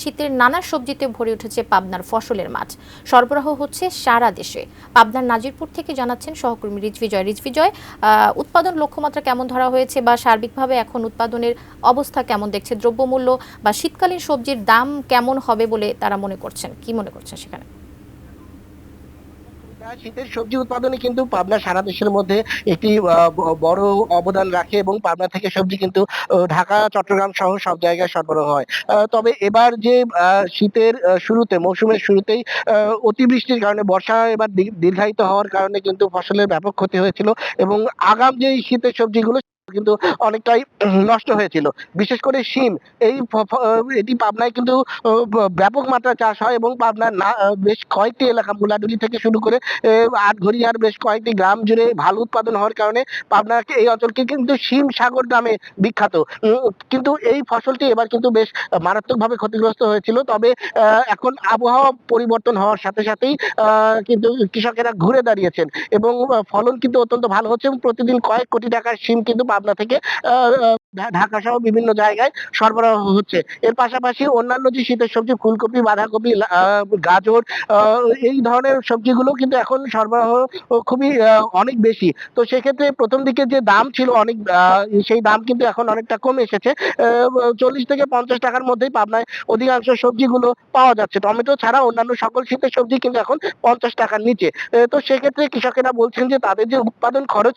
শীতের নানা সবজিতে ভরে উঠেছে পাবনার ফসলের মাঠ। সরবরাহ হচ্ছে সারা দেশে। পাবনার নাজিরপুর থেকে জানাচ্ছেন সহকর্মী রিজভিজয়। রিজভিজয়, উৎপাদন লক্ষ্যমাত্রা কেমন ধরা হয়েছে বা সার্বিকভাবে এখন উৎপাদনের অবস্থা কেমন দেখছে, দ্রব্যমূল্য বা শীতকালীন সবজির দাম কেমন হবে বলে তারা মনে করছেন, কি মনে করছেন সেখানে? শীতের সবজি উৎপাদনে কিন্তু পাবনা সারা দেশের মধ্যে একটি বড় অবদান রাখে এবং পাবনা থেকে সবজি কিন্তু ঢাকা চট্টগ্রাম সহ সব জায়গায় সরবরাহ হয়। তবে এবার যে শীতের শুরুতে মৌসুমের শুরুতেই অতিবৃষ্টির কারণে বর্ষা এবার দীর্ঘায়িত হওয়ার কারণে কিন্তু ফসলের ব্যাপক ক্ষতি হয়েছিল এবং আগাম যে শীতের সবজিগুলো কিন্তু অনেকটাই নষ্ট হয়েছিল। বিশেষ করে শিম, এই এটি পাবনায় কিন্তু ব্যাপক মাত্রায় চাষ হয় এবং পাবনার বেশ কয়েকটি এলাকা মুলাডুলি থেকে শুরু করে আটঘরিয়ার বেশ কয়েকটি গ্রাম জুড়ে ভালো উৎপাদন হওয়ার কারণে পাবনাকে এই অঞ্চলকে কিন্তু শিম সাগর নামে বিখ্যাত। কিন্তু এই ফসলটি এবার কিন্তু বেশ মারাত্মকভাবে ক্ষতিগ্রস্ত হয়েছিল। তবে এখন আবহাওয়া পরিবর্তন হওয়ার সাথে সাথেই কিন্তু কৃষকেরা ঘুরে দাঁড়িয়েছেন এবং ফলন কিন্তু অত্যন্ত ভালো হচ্ছে এবং প্রতিদিন কয়েক কোটি টাকার শিম কিন্তু পাবনা থেকে ঢাকা সহ বিভিন্ন জায়গায় সরবরাহ হচ্ছে। এর পাশাপাশি অন্যান্য যে শীতের সবজি ফুলকপি, বাঁধাকপি, গাজর, এই ধরনের সবজিগুলো কিন্তু এখন সরবরাহ খুবই অনেক বেশি। তো সেক্ষেত্রে প্রথম দিকে যে দাম ছিল অনেক, সেই দাম কিন্তু এখন অনেকটা কমে এসেছে। 40 থেকে 50 টাকার মধ্যেই পাবনায় অধিকাংশ সবজিগুলো পাওয়া যাচ্ছে। টমেটো ছাড়া অন্যান্য সকল শীতের সবজি কিন্তু এখন 50 টাকার নিচে। তো সেক্ষেত্রে কৃষকেরা বলছেন যে তাদের যে উৎপাদন খরচ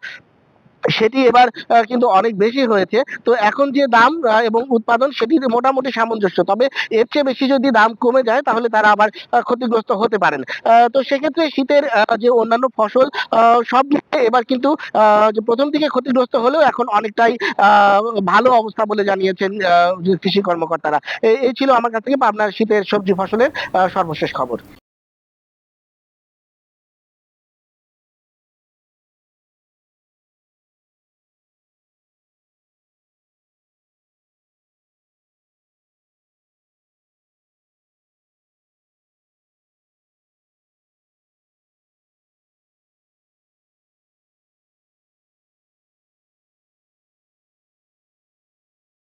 সেটি এবার কিন্তু অনেক বেশি হয়েছে। তো এখন যে দাম এবং উৎপাদন সেটি মোটামুটি সামঞ্জস্য। তবে এর চেয়ে বেশি যদি দাম কমে যায় তাহলে তারা আবার ক্ষতিগ্রস্ত হতে পারেন। তো সেক্ষেত্রে শীতের যে অন্যান্য ফসল সব মিলিয়ে এবার কিন্তু যে প্রথম দিকে ক্ষতিগ্রস্ত হলেও এখন অনেকটাই ভালো অবস্থা বলে জানিয়েছেন যে কৃষি কর্মকর্তারা। এই ছিল আমার কাছ থেকে পাবনার শীতের সবজি ফসলের সর্বশেষ খবর।